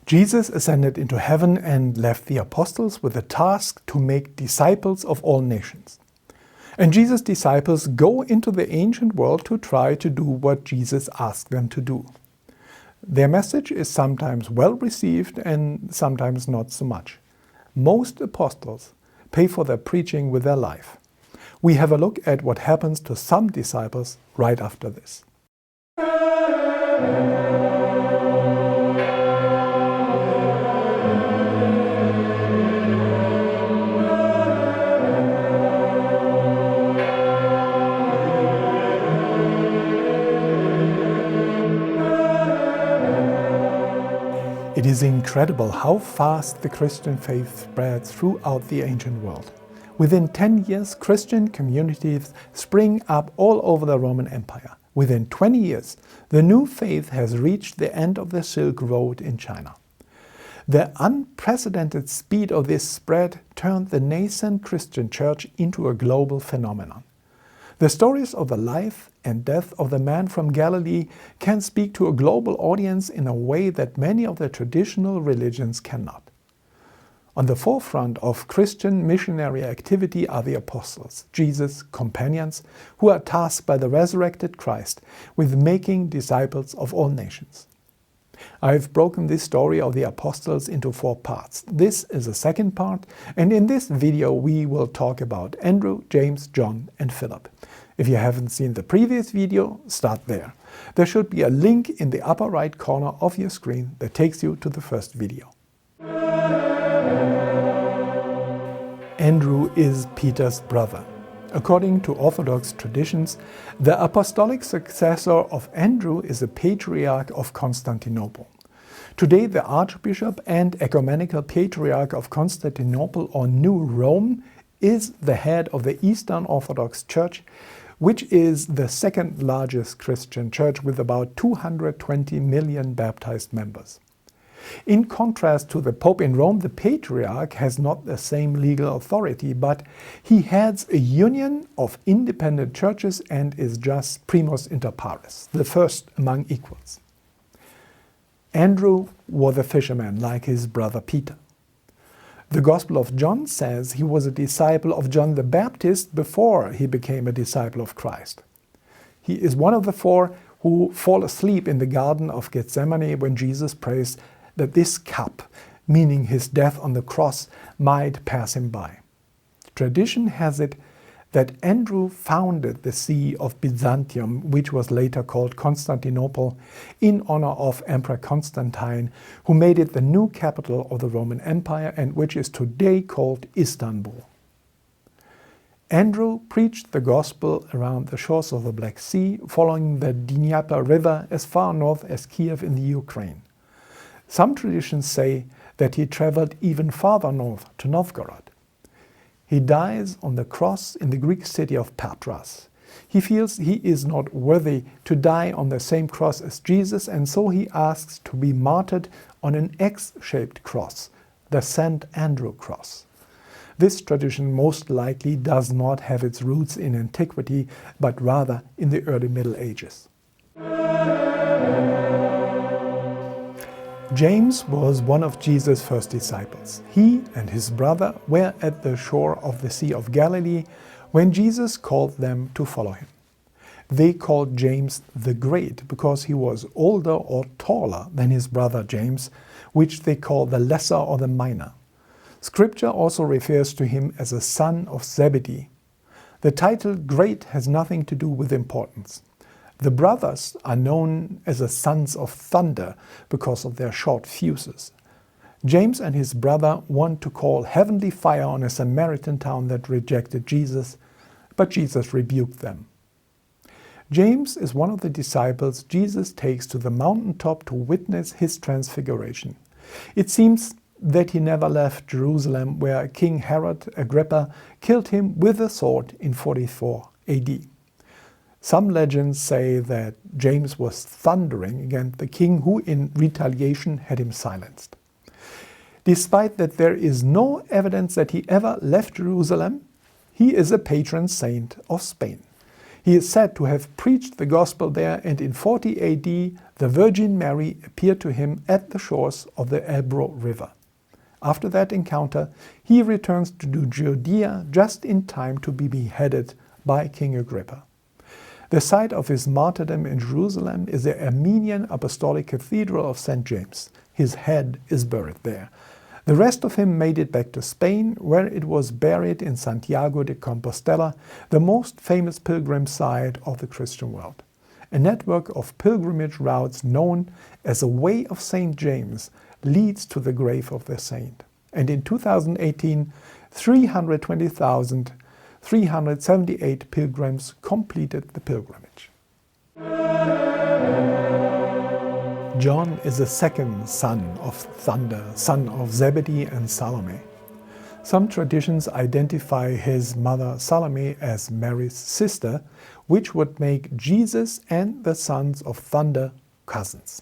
Jesus ascended into heaven and left the apostles with the task to make disciples of all nations. And Jesus' disciples go into the ancient world to try to do what Jesus asked them to do. Their message is sometimes well received and sometimes not so much. Most apostles pay for their preaching with their life. We have a look at what happens to some disciples right after this. It is incredible how fast the Christian faith spread throughout the ancient world. Within 10 years, Christian communities spring up all over the Roman Empire. Within 20 years, the new faith has reached the end of the Silk Road in China. The unprecedented speed of this spread turned the nascent Christian church into a global phenomenon. The stories of the life and death of the man from Galilee can speak to a global audience in a way that many of the traditional religions cannot. On the forefront of Christian missionary activity are the apostles, Jesus' companions, who are tasked by the resurrected Christ with making disciples of all nations. I have broken this story of the apostles into 4 parts. This is the second part, and in this video we will talk about Andrew, James, John and Philip. If you haven't seen the previous video, start there. There should be a link in the upper right corner of your screen that takes you to the first video. Andrew is Peter's brother. According to Orthodox traditions, the apostolic successor of Andrew is the Patriarch of Constantinople. Today, the Archbishop and Ecumenical Patriarch of Constantinople, or New Rome, is the head of the Eastern Orthodox Church, which is the second largest Christian church with about 220 million baptized members. In contrast to the Pope in Rome, the Patriarch has not the same legal authority, but he heads a union of independent churches and is just primus inter pares, the first among equals. Andrew was a fisherman like his brother Peter. The Gospel of John says he was a disciple of John the Baptist before he became a disciple of Christ. He is one of the 4 who fall asleep in the Garden of Gethsemane when Jesus prays that this cup, meaning his death on the cross, might pass him by. Tradition has it that Andrew founded the See of Byzantium, which was later called Constantinople, in honor of Emperor Constantine, who made it the new capital of the Roman Empire and which is today called Istanbul. Andrew preached the gospel around the shores of the Black Sea, following the Dnieper River as far north as Kiev in the Ukraine. Some traditions say that he traveled even farther north to Novgorod. He dies on the cross in the Greek city of Patras. He feels he is not worthy to die on the same cross as Jesus, and so he asks to be martyred on an X-shaped cross, the St. Andrew cross. This tradition most likely does not have its roots in antiquity, but rather in the early Middle Ages. James was one of Jesus' first disciples. He and his brother were at the shore of the Sea of Galilee when Jesus called them to follow him. They called James the Great because he was older or taller than his brother James, which they call the lesser or the minor. Scripture also refers to him as a son of Zebedee. The title Great has nothing to do with importance. The brothers are known as the sons of thunder because of their short fuses. James and his brother want to call heavenly fire on a Samaritan town that rejected Jesus, but Jesus rebuked them. James is one of the disciples Jesus takes to the mountaintop to witness his transfiguration. It seems that he never left Jerusalem, where King Herod Agrippa killed him with a sword in 44 AD. Some legends say that James was thundering against the king who in retaliation had him silenced. Despite that there is no evidence that he ever left Jerusalem, he is a patron saint of Spain. He is said to have preached the gospel there, and in 40 AD the Virgin Mary appeared to him at the shores of the Ebro River. After that encounter, he returns to Judea just in time to be beheaded by King Agrippa. The site of his martyrdom in Jerusalem is the Armenian Apostolic Cathedral of St. James. His head is buried there. The rest of him made it back to Spain, where it was buried in Santiago de Compostela, the most famous pilgrim site of the Christian world. A network of pilgrimage routes known as the Way of St. James leads to the grave of the saint. And in 2018, 320,378 pilgrims completed the pilgrimage. John is the second son of thunder, son of Zebedee and Salome. Some traditions identify his mother Salome as Mary's sister, which would make Jesus and the sons of thunder cousins.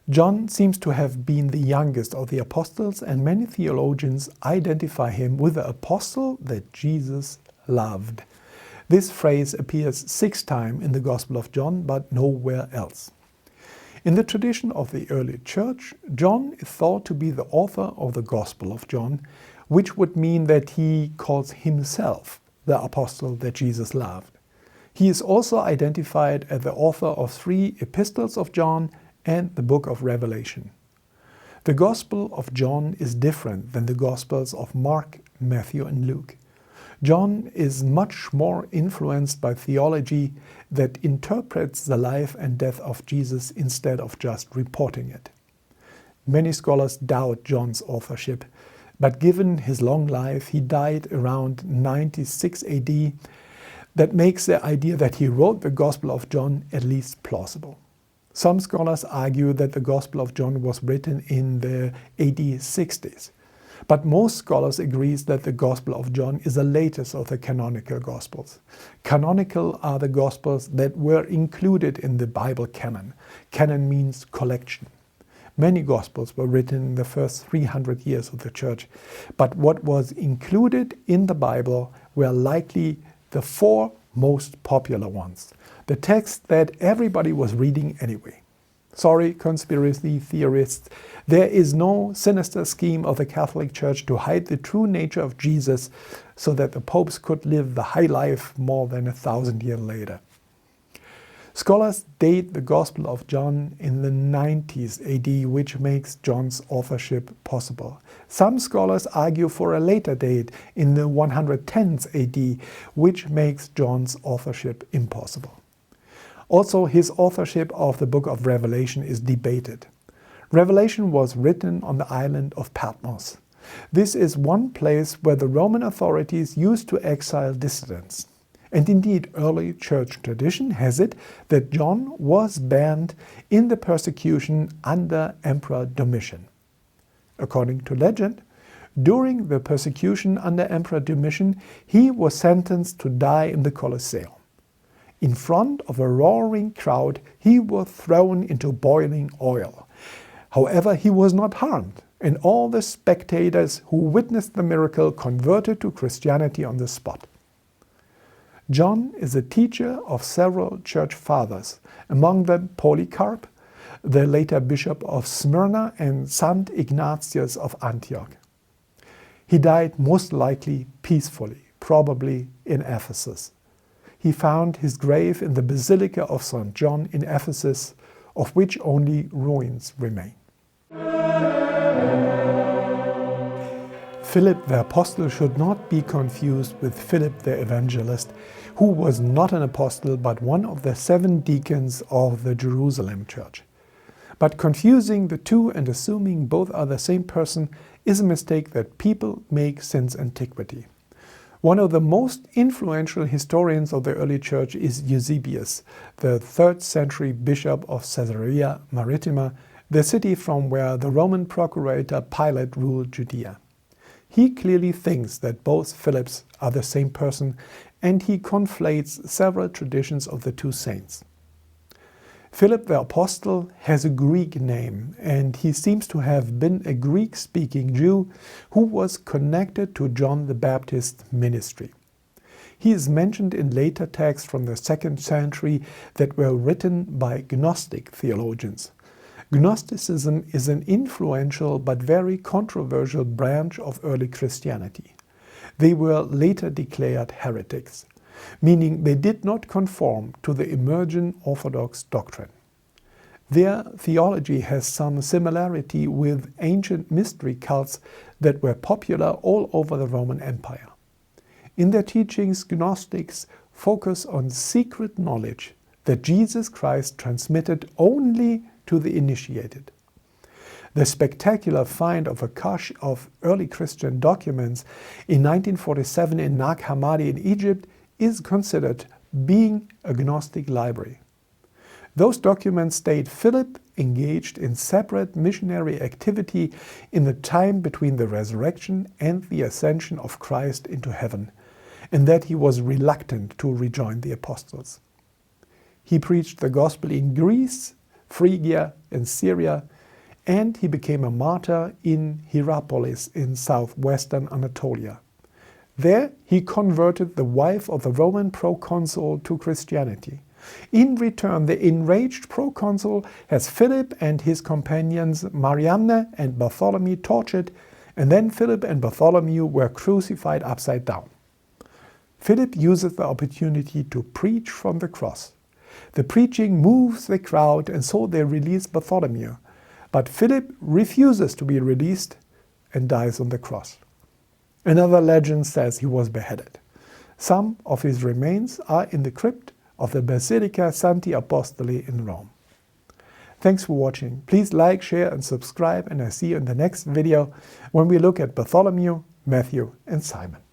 John seems to have been the youngest of the apostles, and many theologians identify him with the apostle that Jesus loved. This phrase appears 6 times in the Gospel of John, but nowhere else. In the tradition of the early church, John is thought to be the author of the Gospel of John, which would mean that he calls himself the apostle that Jesus loved. He is also identified as the author of 3 epistles of John and the book of Revelation. The Gospel of John is different than the Gospels of Mark, Matthew, and Luke. John is much more influenced by theology that interprets the life and death of Jesus instead of just reporting it. Many scholars doubt John's authorship, but given his long life, he died around 96 AD, that makes the idea that he wrote the Gospel of John at least plausible. Some scholars argue that the Gospel of John was written in the AD 60s. But most scholars agree that the Gospel of John is the latest of the canonical Gospels. Canonical are the Gospels that were included in the Bible canon. Canon means collection. Many Gospels were written in the first 300 years of the Church, but what was included in the Bible were likely the 4 most popular ones. The text that everybody was reading anyway. Sorry, conspiracy theorists, there is no sinister scheme of the Catholic Church to hide the true nature of Jesus so that the popes could live the high life more than 1,000 years later. Scholars date the Gospel of John in the 90s AD, which makes John's authorship possible. Some scholars argue for a later date in the 110s AD, which makes John's authorship impossible. Also, his authorship of the book of Revelation is debated. Revelation was written on the island of Patmos. This is one place where the Roman authorities used to exile dissidents. And indeed, early church tradition has it that John was banned in the persecution under Emperor Domitian. According to legend, during the persecution under Emperor Domitian, he was sentenced to die in the Colosseum. In front of a roaring crowd, he was thrown into boiling oil. However, he was not harmed, and all the spectators who witnessed the miracle converted to Christianity on the spot. John is a teacher of several church fathers, among them Polycarp, the later bishop of Smyrna, and St. Ignatius of Antioch. He died most likely peacefully, probably in Ephesus. He found his grave in the Basilica of St. John in Ephesus, of which only ruins remain. Philip the apostle should not be confused with Philip the evangelist, who was not an apostle but one of the 7 deacons of the Jerusalem church. But confusing the two and assuming both are the same person is a mistake that people make since antiquity. One of the most influential historians of the early church is Eusebius, the 3rd century bishop of Caesarea Maritima, the city from where the Roman procurator Pilate ruled Judea. He clearly thinks that both Philips are the same person, and he conflates several traditions of the 2 saints. Philip the Apostle has a Greek name, and he seems to have been a Greek-speaking Jew who was connected to John the Baptist's ministry. He is mentioned in later texts from the 2nd century that were written by Gnostic theologians. Gnosticism is an influential but very controversial branch of early Christianity. They were later declared heretics, meaning they did not conform to the emergent Orthodox doctrine. Their theology has some similarity with ancient mystery cults that were popular all over the Roman Empire. In their teachings, Gnostics focus on secret knowledge that Jesus Christ transmitted only to the initiated. The spectacular find of a cache of early Christian documents in 1947 in Nag Hammadi in Egypt is considered being a Gnostic library. Those documents state Phillip engaged in separate missionary activity in the time between the resurrection and the ascension of Christ into heaven, and that he was reluctant to rejoin the apostles. He preached the gospel in Greece, Phrygia, and Syria, and he became a martyr in Hierapolis in southwestern Anatolia. There he converted the wife of the Roman proconsul to Christianity. In return, the enraged proconsul has Philip and his companions Mariamne and Bartholomew tortured, and then Philip and Bartholomew were crucified upside down. Philip uses the opportunity to preach from the cross. The preaching moves the crowd, and so they release Bartholomew. But Philip refuses to be released and dies on the cross. Another legend says he was beheaded. Some of his remains are in the crypt of the Basilica Santi Apostoli in Rome. Thanks for watching. Please like, share and subscribe, and I see you in the next video when we look at Bartholomew, Matthew and Simon.